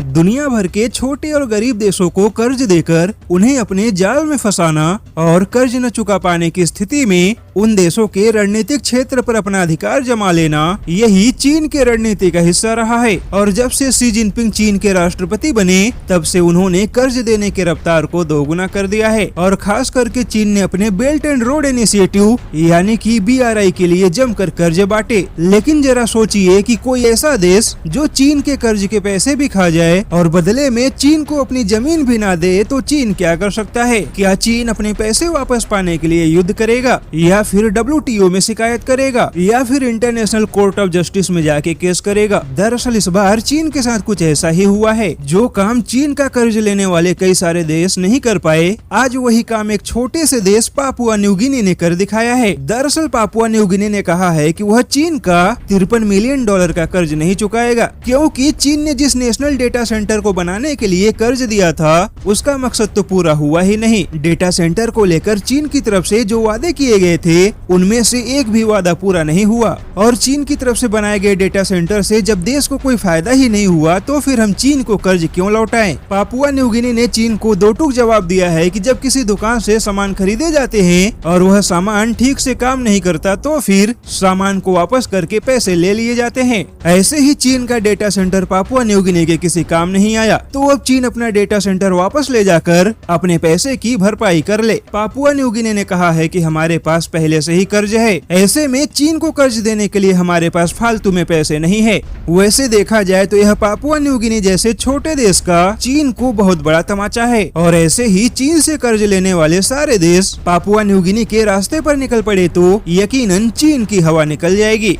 दुनिया भर के छोटे और गरीब देशों को कर्ज देकर उन्हें अपने जाल में फंसाना और कर्ज न चुका पाने की स्थिति में उन देशों के रणनीतिक क्षेत्र पर अपना अधिकार जमा लेना, यही चीन के रणनीति का हिस्सा रहा है। और जब से शी जिनपिंग चीन के राष्ट्रपति बने, तब से उन्होंने कर्ज देने की रफ्तार को दोगुना कर दिया है। और खास करके चीन ने अपने बेल्ट एंड रोड इनिशिएटिव यानी कि BRI के लिए जमकर कर्ज बांटे। लेकिन जरा सोचिए कि कोई ऐसा देश जो चीन के कर्ज के पैसे भी खा जाए और बदले में चीन को अपनी जमीन भी ना दे, तो चीन क्या कर सकता है? क्या चीन अपने पैसे वापस पाने के लिए युद्ध करेगा, या फिर WTO में शिकायत करेगा, या फिर इंटरनेशनल कोर्ट ऑफ जस्टिस में जाके केस करेगा? दरअसल इस बार चीन के साथ कुछ ऐसा ही हुआ है। जो काम चीन का कर्ज लेने वाले कई सारे देश नहीं कर पाए, आज वही काम एक छोटे से देश पापुआ न्यू गिनी ने कर दिखाया है। दरअसल पापुआ न्यू गिनी ने कहा है कि वह चीन का $53 मिलियन का कर्ज नहीं चुकाएगा, क्योंकि चीन ने जिस नेशनल डेटा सेंटर को बनाने के लिए कर्ज दिया था, उसका मकसद तो पूरा हुआ ही नहीं। डेटा सेंटर को लेकर चीन की तरफ से जो वादे किए गए थे, उनमें से एक भी वादा पूरा नहीं हुआ। और चीन की तरफ से बनाए गए डेटा सेंटर से जब देश को कोई फायदा ही नहीं हुआ, तो फिर हम चीन को कर्ज क्यों लौटाएं? पापुआ न्यू गिनी ने चीन को दो टूक जवाब दिया है कि जब किसी दुकान से सामान खरीदे जाते हैं और वह सामान ठीक से काम नहीं करता, तो फिर सामान को वापस करके पैसे ले लिए जाते हैं। ऐसे ही चीन का data centre Papua New Guinea के किसी काम नहीं आया, तो अब चीन अपना डेटा सेंटर वापस ले जाकर अपने पैसे की भरपाई कर ले। पापुआ न्यू गिनी ने कहा है कि हमारे पास पहले से ही कर्ज है, ऐसे में चीन को कर्ज देने के लिए हमारे पास फालतू में पैसे नहीं है। वैसे देखा जाए तो यह पापुआ न्यू गिनी जैसे छोटे देश का चीन को बहुत बड़ा तमाचा है। और ऐसे ही चीन से कर्ज लेने वाले सारे देश पापुआ न्यू गिनी के रास्ते पर निकल पड़े तो यकीनन चीन की हवा निकल जाएगी।